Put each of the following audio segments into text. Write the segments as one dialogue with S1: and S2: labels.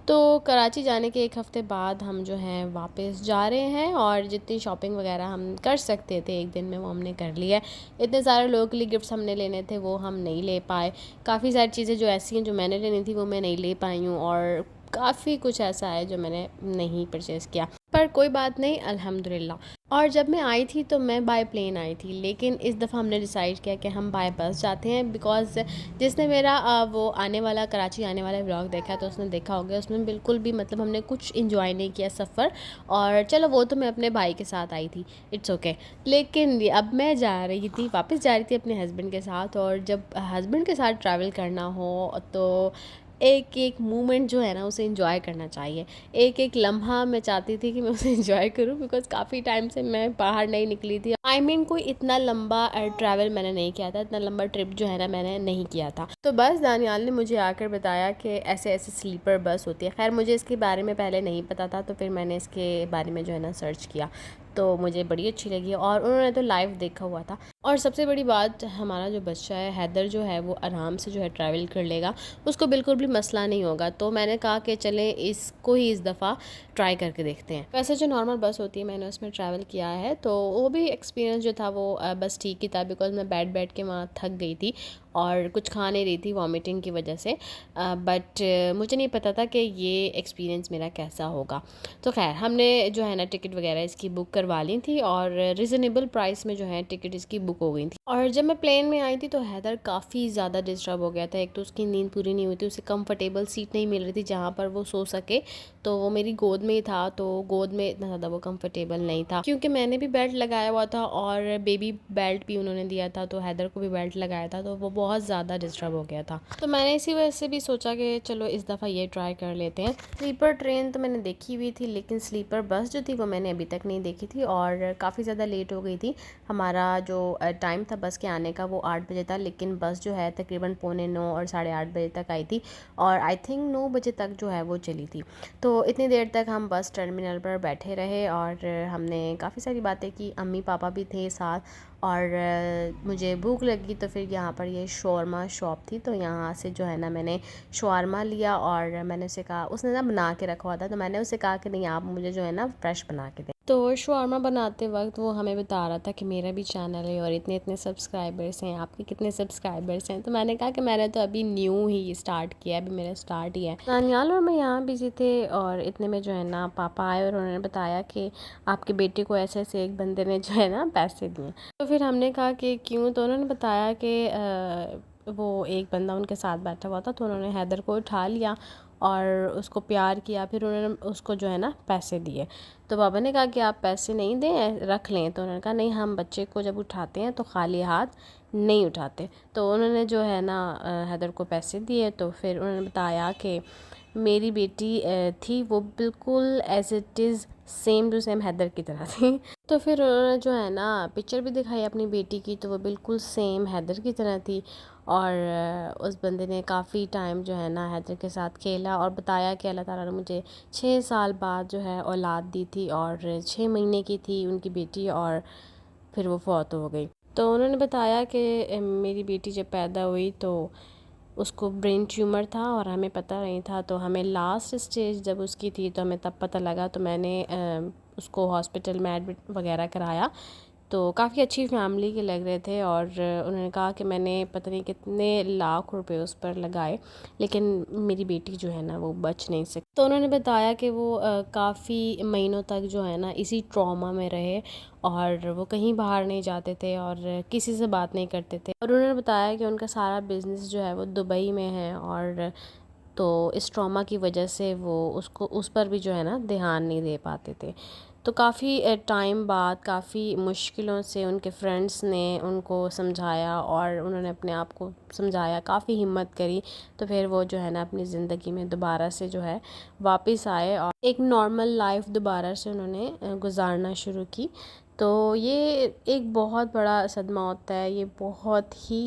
S1: तो कराची जाने के 1 हफ़्ते बाद हम जो हैं वापस जा रहे हैं, और जितनी शॉपिंग वगैरह हम कर सकते थे एक दिन में वो हमने कर लिया है। इतने सारे लोगों के लिए गिफ्ट्स हमने लेने थे वो हम नहीं ले पाए। काफ़ी सारी चीज़ें जो ऐसी हैं जो मैंने लेनी थी वो मैं नहीं ले पाई हूँ, और काफ़ी कुछ ऐसा है जो मैंने नहीं परचेज़ किया। पर कोई बात नहीं, अल्हम्दुलिल्लाह। और जब मैं आई थी तो मैं बाय प्लेन आई थी, लेकिन इस दफ़ा हमने डिसाइड किया कि हम बाय बस जाते हैं, बिकॉज़ जिसने मेरा वो आने वाला कराची आने वाला व्लॉग देखा है तो उसने देखा होगा, उसमें बिल्कुल भी मतलब हमने कुछ इंजॉय नहीं किया सफ़र। और चलो वो तो मैं अपने भाई के साथ आई थी, इट्स ओके। लेकिन अब मैं जा रही थी, वापस जा रही थी अपने हस्बैंड के साथ, और जब हस्बैंड के साथ ट्रैवल करना हो तो एक एक मोमेंट जो है ना उसे इंजॉय करना चाहिए। एक एक लम्हा मैं चाहती थी कि मैं उसे इंजॉय करूं, बिकॉज़ काफ़ी टाइम से मैं बाहर नहीं निकली थी। आई मीन कोई इतना लंबा ट्रैवल मैंने नहीं किया था, इतना लंबा ट्रिप जो है ना मैंने नहीं किया था। तो बस दानियाल ने मुझे आकर बताया कि ऐसे ऐसे स्लीपर बस होती है। खैर मुझे इसके बारे में पहले नहीं पता था, तो फिर मैंने इसके बारे में जो है ना सर्च किया, तो मुझे बड़ी अच्छी लगी, और उन्होंने तो लाइव देखा हुआ था। और सबसे बड़ी बात, हमारा जो बच्चा है हैदर जो है वो आराम से जो है ट्रैवल कर लेगा, उसको बिल्कुल भी मसला नहीं होगा। तो मैंने कहा कि चलें इसको ही इस दफ़ा ट्राई करके देखते हैं। वैसे जो नॉर्मल बस होती है मैंने उसमें ट्रैवल किया है, तो वो भी एक्सपीरियंस जो था वो बस ठीक ही था, बिकॉज़ मैं बैठ बैठ के वहाँ थक गई थी और कुछ खा नहीं रही थी वॉमिटिंग की वजह से। बट मुझे नहीं पता था कि ये एक्सपीरियंस मेरा कैसा होगा। तो खैर हमने जो है ना टिकट वगैरह इसकी बुक करवा ली थी, और रिजनेबल प्राइस में जो है टिकट इसकी बुक हो गई थी। और जब मैं प्लेन में आई थी तो हैदर काफ़ी ज़्यादा डिस्टर्ब हो गया था। एक तो उसकी नींद पूरी नहीं हुई थी, उसे कंफर्टेबल सीट नहीं मिल रही थी जहाँ पर वो सो सके। तो वो मेरी गोद में ही था, तो गोद में इतना ज़्यादा वो कंफर्टेबल नहीं था, क्योंकि मैंने भी बेल्ट लगाया हुआ था और बेबी बेल्ट भी उन्होंने दिया था, तो हैदर को भी बेल्ट लगाया था, तो वो बहुत ज़्यादा डिस्टर्ब हो गया था। तो मैंने इसी वजह से भी सोचा कि चलो इस दफ़ा ये ट्राई कर लेते हैं। स्लीपर ट्रेन तो मैंने देखी हुई थी, लेकिन स्लीपर बस जो थी वो मैंने अभी तक नहीं देखी थी, और काफ़ी ज़्यादा लेट हो गई थी। हमारा जो टाइम था बस के आने का वो 8 बजे था, लेकिन बस जो है तकरीबन 8:45 और 8:30 बजे तक आई थी, और आई थिंक 9 बजे तक जो है वो चली थी। तो इतनी देर तक हम बस टर्मिनल पर बैठे रहे, और हमने काफ़ी सारी बातें की। अम्मी पापा भी थे साथ, और मुझे भूख लगी, तो फिर यहाँ पर ये शौरमा शॉप थी, तो यहाँ से जो है ना मैंने शौरमा लिया, और मैंने उसे कहा, उसने ना बना के रखा हुआ था, तो मैंने उसे कहा कि नहीं आप मुझे जो है ना फ्रेश बना के दें। तो शौरमा बनाते वक्त वो हमें बता रहा था कि मेरा भी चैनल है और इतने इतने सब्सक्राइबर्स हैं, आपके कितने सब्सक्राइबर्स हैं। तो मैंने कहा कि मैंने तो अभी न्यू ही स्टार्ट किया है, अभी मेरा स्टार्ट ही है। नानियाल और मैं यहाँ बिजी थे, और इतने में जो है ना पापा आए, और उन्होंने बताया कि आपके बेटे को ऐसे ऐसे एक बंदे ने जो है ना पैसे दिए। तो फिर हमने कहा कि क्यों, तो उन्होंने बताया कि वो एक बंदा उनके साथ बैठा हुआ था, तो उन्होंने हैदर को उठा लिया और उसको प्यार किया, फिर उन्होंने उसको जो है ना पैसे दिए। तो पापा ने कहा कि आप पैसे नहीं दें, रख लें। तो उन्होंने कहा नहीं, हम बच्चे को जब उठाते हैं तो खाली हाथ नहीं उठाते। तो उन्होंने जो है ना हैदर को पैसे दिए। तो फिर उन्होंने बताया कि मेरी बेटी थी वो बिल्कुल as it is same to same Haider की तरह थी। तो फिर उन्होंने जो है ना पिक्चर भी दिखाई अपनी बेटी की, तो वो बिल्कुल सेम हैदर की तरह थी। और उस बंदे ने काफ़ी टाइम जो है ना हैदर के साथ खेला, और बताया कि अल्लाह ताला ने मुझे 6 साल बाद जो है औलाद दी थी, और 6 महीने की थी उनकी बेटी, और फिर वो फौत हो गई। तो उन्होंने बताया कि मेरी बेटी जब पैदा हुई तो उसको ब्रेन ट्यूमर था, और हमें पता नहीं था। तो हमें लास्ट स्टेज जब उसकी थी तो हमें तब पता लगा, तो मैंने उसको हॉस्पिटल में एडमिट वगैरह कराया। तो काफ़ी अच्छी फैमिली के लग रहे थे, और उन्होंने कहा कि मैंने पता नहीं कितने लाख रुपए उस पर लगाए, लेकिन मेरी बेटी जो है ना वो बच नहीं सकी। तो उन्होंने बताया कि वो काफ़ी महीनों तक जो है ना इसी ट्रॉमा में रहे, और वो कहीं बाहर नहीं जाते थे और किसी से बात नहीं करते थे। और उन्होंने बताया कि उनका सारा बिज़नेस जो है वो दुबई में है, और तो इस ट्रॉमा की वजह से वो उसको उस पर भी जो है ना ध्यान नहीं दे पाते थे। तो काफ़ी टाइम बाद काफ़ी मुश्किलों से उनके फ्रेंड्स ने उनको समझाया, और उन्होंने अपने आप को समझाया, काफ़ी हिम्मत करी। तो फिर वो जो है ना अपनी ज़िंदगी में दोबारा से जो है वापस आए, और एक नॉर्मल लाइफ दोबारा से उन्होंने गुजारना शुरू की। तो ये एक बहुत बड़ा सदमा होता है, ये बहुत ही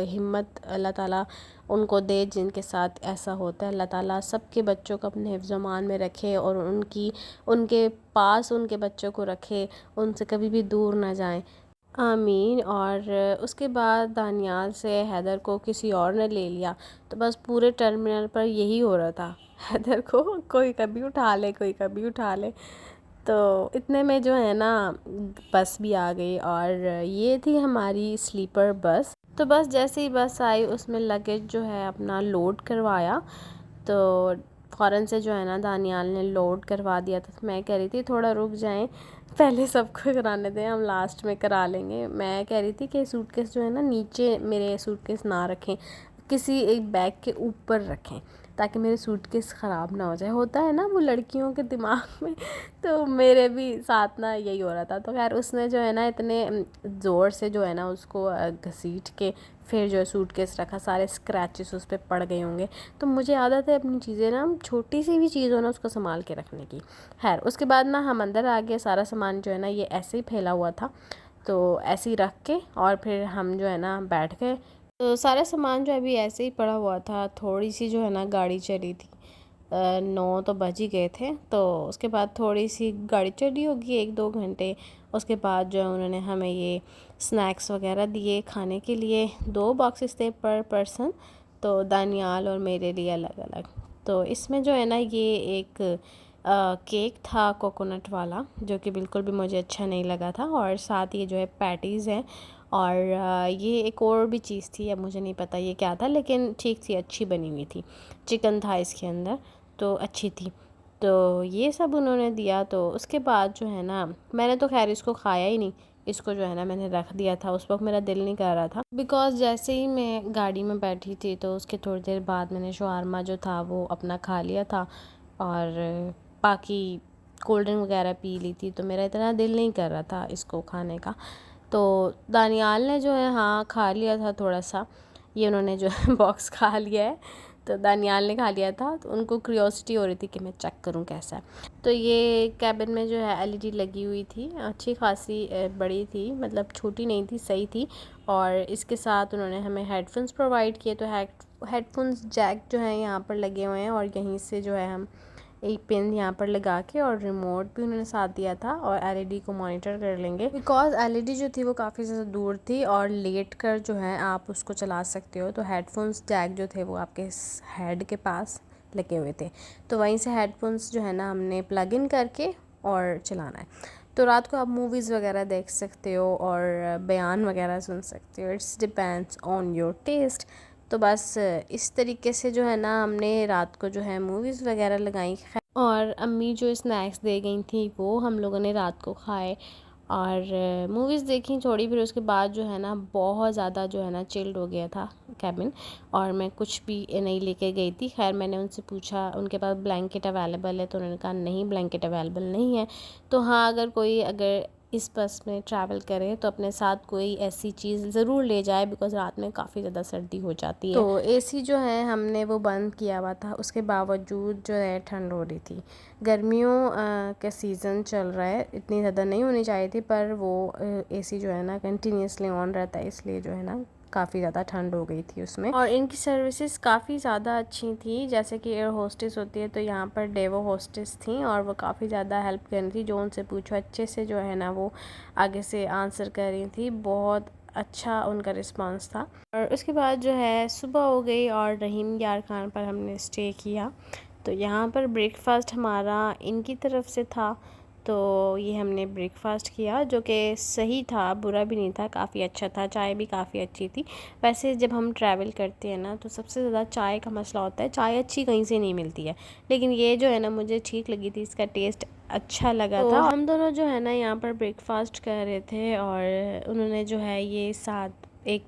S1: हिम्मत अल्लाह ताला उनको दे जिनके साथ ऐसा होता है। अल्लाह ताला सबके बच्चों को अपने हिफ्ज़ मान में रखे, और उनके पास उनके बच्चों को रखे, उनसे कभी भी दूर ना जाएं। आमीन। और उसके बाद दानियाल से हैदर को किसी और ने ले लिया, तो बस पूरे टर्मिनल पर यही हो रहा था। हैदर को कोई कभी उठा ले, कोई कभी उठा ले। तो इतने में जो है ना बस भी आ गई, और ये थी हमारी स्लीपर बस। तो बस जैसे ही बस आई उसमें लगेज जो है अपना लोड करवाया, तो फ़ौरन से जो है ना दानियाल ने लोड करवा दिया था। तो मैं कह रही थी थोड़ा रुक जाएं, पहले सबको कराने दें, हम लास्ट में करा लेंगे। मैं कह रही थी कि सूटकेस जो है ना नीचे मेरे सूटकेस ना रखें, किसी एक बैग के ऊपर रखें, ताकि मेरे सूटकेस ख़राब ना हो जाए। होता है ना वो लड़कियों के दिमाग में, तो मेरे भी साथ ना यही हो रहा था। तो खैर उसने जो है ना इतने ज़ोर से जो है ना उसको घसीट के फिर जो है सूटकेस रखा, सारे स्क्रैचेस उस पर पड़ गए होंगे। तो मुझे आदत है अपनी चीज़ें ना, छोटी सी भी चीज़ हो ना उसको संभाल के रखने की। खैर उसके बाद ना हम अंदर आ गए, सारा सामान जो है ना ये ऐसे ही फैला हुआ था, तो ऐसे ही रख के और फिर हम जो है ना बैठ गए। तो सारा सामान जो अभी ऐसे ही पड़ा हुआ था। थोड़ी सी जो है ना गाड़ी चली थी, 9 तो बज ही गए थे। तो उसके बाद थोड़ी सी गाड़ी चली होगी 1-2 घंटे। उसके बाद जो है उन्होंने हमें ये स्नैक्स वगैरह दिए खाने के लिए। 2 बॉक्सेस थे पर पर्सन, तो दानियाल और मेरे लिए अलग अलग। तो इसमें जो है ना ये एक केक था कोकोनट वाला, जो कि बिल्कुल भी मुझे अच्छा नहीं लगा था। और साथ ये जो है पैटीज़ हैं, और ये एक और भी चीज़ थी, अब मुझे नहीं पता ये क्या था, लेकिन ठीक थी, अच्छी बनी हुई थी। चिकन था इसके अंदर, तो अच्छी थी। तो ये सब उन्होंने दिया। तो उसके बाद जो है ना मैंने तो खैर इसको खाया ही नहीं, इसको जो है ना मैंने रख दिया था। उस वक्त मेरा दिल नहीं कर रहा था, बिकॉज़ जैसे ही मैं गाड़ी में बैठी थी तो उसके थोड़ी देर बाद मैंने शवारमा जो था वो अपना खा लिया था, और बाकी कोल्ड ड्रिंक वगैरह पी ली थी। तो मेरा इतना दिल नहीं कर रहा था इसको खाने का। तो दानियाल ने जो है हाँ खा लिया था थोड़ा सा, ये उन्होंने जो है बॉक्स खा लिया है। तो दानियाल ने खा लिया था, तो उनको क्यूरियोसिटी हो रही थी कि मैं चेक करूं कैसा है। तो ये कैबिन में जो है एलईडी लगी हुई थी, अच्छी खासी बड़ी थी, मतलब छोटी नहीं थी, सही थी। और इसके साथ उन्होंने हमें हेडफोन्स प्रोवाइड किए। तो हेडफोन्स जैक जो है यहाँ पर लगे हुए हैं, और यहीं से जो है हम एक पिन यहाँ पर लगा के, और रिमोट भी उन्होंने साथ दिया था, और एलईडी को मॉनिटर कर लेंगे, बिकॉज एलईडी जो थी वो काफ़ी ज़्यादा दूर थी, और लेट कर जो है आप उसको चला सकते हो। तो हेडफोन्स जैक जो थे वो आपके हेड के पास लगे हुए थे, तो वहीं से हेडफोन्स जो है ना हमने प्लग इन करके और चलाना है। तो रात को आप मूवीज़ वगैरह देख सकते हो और बयान वगैरह सुन सकते हो, it's depends on your taste. तो बस इस तरीके से जो है ना हमने रात को जो है मूवीज़ वगैरह लगाई, और अम्मी जो स्नैक्स दे गई थी वो हम लोगों ने रात को खाए, और मूवीज़ देखी थोड़ी। फिर उसके बाद जो है ना बहुत ज़्यादा जो है ना चिल्ड हो गया था कैबिन, और मैं कुछ भी नहीं लेके गई थी। खैर मैंने उनसे पूछा उनके पास ब्लैंकेट अवेलेबल है, तो उन्होंने कहा नहीं ब्लैंकेट अवेलेबल नहीं है। तो हाँ, अगर इस बस में ट्रैवल करें तो अपने साथ कोई ऐसी चीज़ ज़रूर ले जाए, बिकॉज़ रात में काफ़ी ज़्यादा सर्दी हो जाती है। तो एसी जो है हमने वो बंद किया हुआ था, उसके बावजूद जो है ठंड हो रही थी। गर्मियों का सीज़न चल रहा है, इतनी ज़्यादा नहीं होनी चाहिए थी, पर वो एसी जो है ना कंटिन्यूसली ऑन रहता है, इसलिए जो है ना काफ़ी ज़्यादा ठंड हो गई थी उसमें। और इनकी सर्विसेज काफ़ी ज़्यादा अच्छी थी, जैसे कि एयर होस्टेस होती है, तो यहाँ पर डेवो होस्टेस थी, और वो काफ़ी ज़्यादा हेल्प कर रही थी। जो उनसे पूछो अच्छे से जो है ना वो आगे से आंसर कर रही थी, बहुत अच्छा उनका रिस्पांस था। और उसके बाद जो है सुबह हो गई, और रहीम यार खान पर हमने स्टे किया। तो यहाँ पर ब्रेकफास्ट हमारा इनकी तरफ से था, तो ये हमने ब्रेकफास्ट किया, जो कि सही था, बुरा भी नहीं था, काफ़ी अच्छा था। चाय भी काफ़ी अच्छी थी। वैसे जब हम ट्रैवल करते हैं ना तो सबसे ज़्यादा चाय का मसला होता है, चाय अच्छी कहीं से नहीं मिलती है, लेकिन ये जो है ना मुझे ठीक लगी थी, इसका टेस्ट अच्छा लगा था। हम दोनों जो है ना यहाँ पर ब्रेकफास्ट कर रहे थे, और उन्होंने जो है ये साथ एक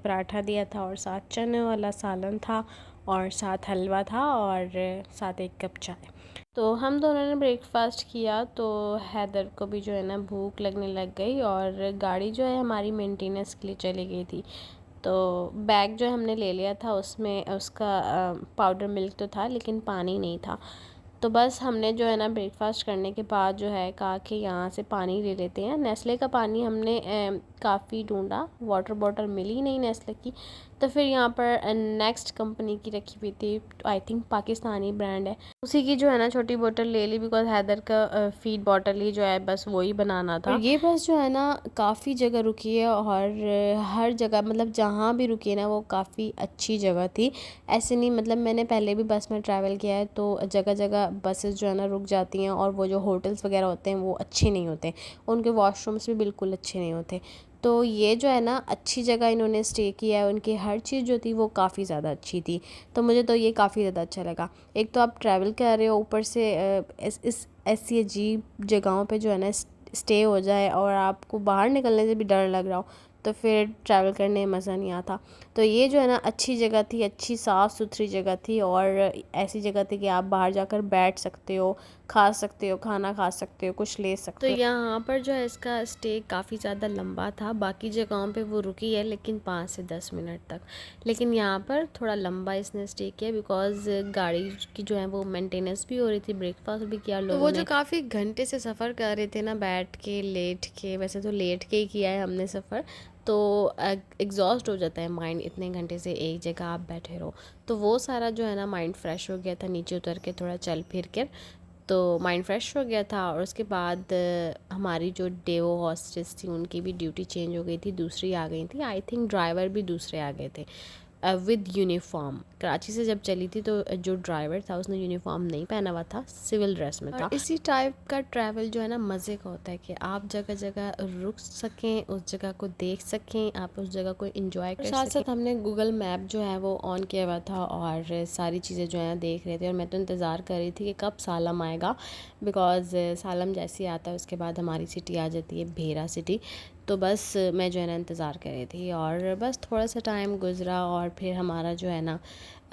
S1: पराठा दिया था, और साथ चने वाला सालन था, और साथ हलवा था, और साथ एक कप चाय। तो हम दोनों ने ब्रेकफास्ट किया, तो हैदर को भी जो है ना भूख लगने लग गई, और गाड़ी जो है हमारी मेंटेनेंस के लिए चली गई थी। तो बैग जो हमने ले लिया था उसमें उसका पाउडर मिल्क तो था, लेकिन पानी नहीं था। तो बस हमने जो है ना ब्रेकफास्ट करने के बाद जो है कहा कि यहाँ से पानी ले लेते हैं। नेस्ले का पानी हमने काफ़ी ढूंढा, वाटर बॉटल मिली नहीं नेस्ले की। तो फिर यहाँ पर नेक्स्ट कंपनी की रखी हुई थी, आई थिंक पाकिस्तानी ब्रांड है, उसी की जो है ना छोटी बोतल ले ली, बिकॉज हैदर का फीड बॉटल ही जो है बस वही बनाना था। और ये बस जो है ना काफ़ी जगह रुकी है, और हर जगह मतलब जहाँ भी रुकी है ना वो काफ़ी अच्छी जगह थी। ऐसे नहीं, मतलब मैंने पहले भी बस में ट्रैवल किया है, तो जगह जगह बसेस जो है ना रुक जाती हैं, और वो जो होटल्स वगैरह होते हैं वो अच्छे नहीं होते, उनके वॉशरूम्स भी बिल्कुल अच्छे नहीं होते। तो ये जो है ना अच्छी जगह इन्होंने स्टे किया है, उनकी हर चीज़ जो थी वो काफ़ी ज़्यादा अच्छी थी। तो मुझे तो ये काफ़ी ज़्यादा अच्छा लगा। एक तो आप ट्रैवल कर रहे हो, ऊपर से इस ऐसी अजीब जगहों पे जो है ना स्टे हो जाए, और आपको बाहर निकलने से भी डर लग रहा हो, तो फिर ट्रैवल करने में मज़ा नहीं आता। तो ये जो है ना अच्छी जगह थी, अच्छी साफ़ सुथरी जगह थी, और ऐसी जगह थी कि आप बाहर जाकर बैठ सकते हो, खा सकते हो, खाना खा सकते हो, कुछ ले सकते हो। तो यहाँ पर जो है इसका स्टे काफ़ी ज़्यादा लंबा था। बाकी जगहों पे वो रुकी है लेकिन 5 से 10 मिनट तक, लेकिन यहाँ पर थोड़ा लंबा इसने स्टे किया, बिकॉज़ गाड़ी की जो है वो मेंटेनेंस भी हो रही थी, ब्रेकफास्ट भी किया लोगों ने। वो जो काफ़ी घंटे से सफ़र कर रहे थे ना, बैठ के लेट के, वैसे तो लेट के ही किया है हमने सफ़र, तो एग्जॉस्ट हो जाता है माइंड, इतने घंटे से एक जगह आप बैठे रहो। तो वो सारा जो है ना माइंड फ्रेश हो गया था, नीचे उतर के थोड़ा चल फिर कर, तो माइंड फ्रेश हो गया था। और उसके बाद हमारी जो डेवो हॉस्टेस थी उनकी भी ड्यूटी चेंज हो गई थी, दूसरी आ गई थी, आई थिंक ड्राइवर भी दूसरे आ गए थे विद यूनिफॉर्म। कराची से जब चली थी तो जो ड्राइवर था उसने यूनिफॉर्म नहीं पहना हुआ था, सिविल ड्रेस में था। और इसी टाइप का ट्रैवल जो है ना मज़े का होता है कि आप जगह जगह रुक सकें, उस जगह को देख सकें, आप उस जगह को एंजॉय कर सकें। साथ साथ हमने गूगल मैप जो है वो ऑन किया हुआ था, और सारी चीज़ें जो है देख रहे थे, और मैं तो इंतज़ार कर रही थी कि कब सालम आएगा, बिकॉज़ सालम जैसे ही आता है उसके बाद हमारी सिटी आ जाती है भेरा सिटी। तो बस मैं जो है ना इंतज़ार कर रही थी, और बस थोड़ा सा टाइम गुज़रा, और फिर हमारा जो है ना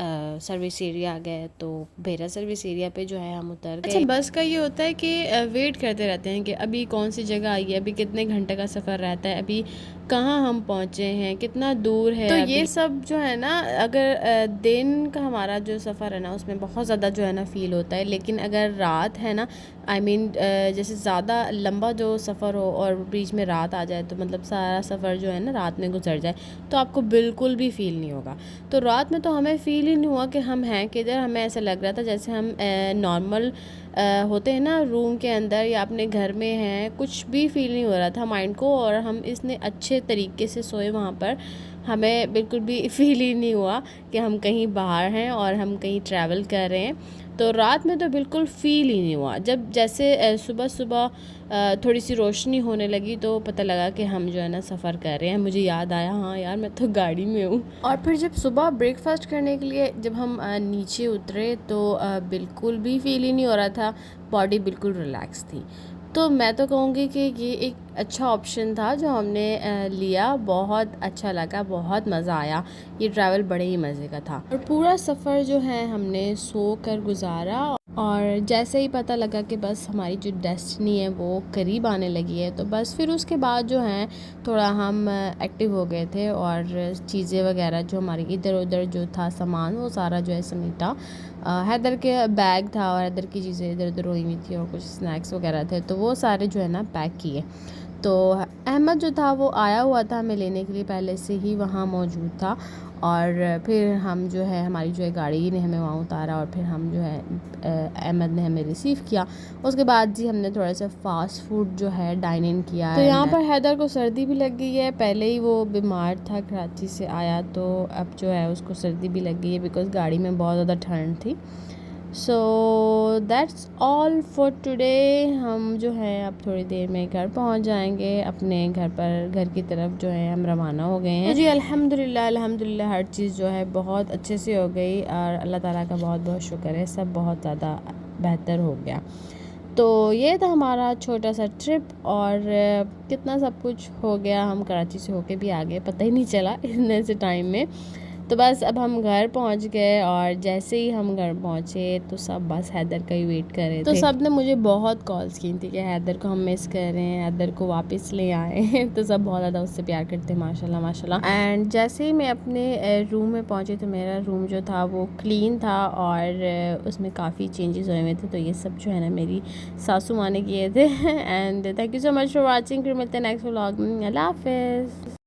S1: सर्विस एरिया आ गए। तो भेरा सर्विस एरिया पे जो है हम उतर गए। अच्छा, बस का ये होता है कि वेट करते रहते हैं कि अभी कौन सी जगह आई है, अभी कितने घंटे का सफ़र रहता है, अभी कहाँ हम पहुँचे हैं, कितना दूर है। तो ये सब जो है ना, अगर दिन का हमारा जो सफ़र है ना उसमें बहुत ज़्यादा जो है ना फ़ील होता है, लेकिन अगर रात है ना, आई मीन जैसे ज़्यादा लंबा जो सफ़र हो और बीच में रात आ जाए, तो मतलब सारा सफ़र जो है ना रात में गुजर जाए, तो आपको बिल्कुल भी फ़ील नहीं होगा। तो रात में तो हमें फ़ील ही नहीं हुआ कि हम हैं किधर, हमें ऐसा लग रहा था जैसे हम नॉर्मल होते हैं ना रूम के अंदर या अपने घर में हैं, कुछ भी फ़ील नहीं हो रहा था माइंड को। और हम इतने अच्छे तरीके से सोए वहाँ पर, हमें बिल्कुल भी फ़ील ही नहीं हुआ कि हम कहीं बाहर हैं और हम कहीं ट्रैवल कर रहे हैं। तो रात में तो बिल्कुल फ़ील ही नहीं हुआ। जब जैसे सुबह सुबह थोड़ी सी रोशनी होने लगी तो पता लगा कि हम जो है ना सफ़र कर रहे हैं। मुझे याद आया, हाँ यार मैं तो गाड़ी में हूँ। और फिर जब सुबह ब्रेकफास्ट करने के लिए जब हम नीचे उतरे तो बिल्कुल भी फ़ील ही नहीं हो रहा था, बॉडी बिल्कुल रिलैक्स थी। तो मैं तो कहूँगी कि ये एक अच्छा ऑप्शन था जो हमने लिया, बहुत अच्छा लगा, बहुत मज़ा आया, ये ट्रैवल बड़े ही मज़े का था। और पूरा सफ़र जो है हमने सो कर गुजारा, और जैसे ही पता लगा कि बस हमारी जो डेस्टिनी है वो करीब आने लगी है, तो बस फिर उसके बाद जो है थोड़ा हम एक्टिव हो गए थे, और चीज़ें वगैरह जो हमारी इधर उधर जो था सामान वो सारा जो है समेटा। हैदर के बैग था और हैदर की चीज़ें इधर उधर हुई हुई थी, और कुछ स्नैक्स वगैरह थे, तो वो सारे जो है ना पैक किए। तो अहमद जो था वो आया हुआ था हमें लेने के लिए, पहले से ही वहाँ मौजूद था, और फिर हम जो है हमारी जो है गाड़ी ने हमें वहाँ उतारा, और फिर हम जो है अहमद ने हमें रिसीव किया। उसके बाद जी हमने थोड़ा सा फ़ास्ट फूड जो है डाइन इन किया। तो यहाँ पर हैदर को सर्दी भी लग गई है, पहले ही वो बीमार था, कराची से आया, तो अब जो है उसको सर्दी भी लग गई है, बिकॉज़ गाड़ी में बहुत ज़्यादा ठंड थी। So that's all for today. हम जो है अब थोड़ी देर में घर पहुंच जाएंगे, अपने घर पर, घर की तरफ जो है हम रवाना हो गए हैं। तो जी अल्हम्दुलिल्लाह अल्हम्दुलिल्लाह हर चीज़ जो है बहुत अच्छे से हो गई, और अल्लाह ताला का बहुत बहुत शुक्र है, सब बहुत ज़्यादा बेहतर हो गया। तो ये था हमारा छोटा सा ट्रिप, और कितना सब कुछ हो गया, हम कराची से होके भी आ गए, पता ही नहीं चला इतने से टाइम में। तो बस अब हम घर पहुंच गए और जैसे ही हम घर पहुंचे तो सब बस हैदर का ही वेट कर रहे थे। तो सब ने मुझे बहुत कॉल्स की थी कि हैदर को हम मिस कर रहे हैं, हैदर को वापस ले आए। तो सब बहुत ज़्यादा उससे प्यार करते हैं माशाल्लाह माशाल्लाह। एंड जैसे ही मैं अपने रूम में पहुंची तो मेरा रूम जो था वो क्लीन था और उसमें काफ़ी चेंजेस हुए थे। तो ये सब जो है ना मेरी सासू माँ ने किए थे। And thank you so much for watching. फिर मिलते हैं नेक्स्ट व्लॉग में। अल्लाह हाफिज़।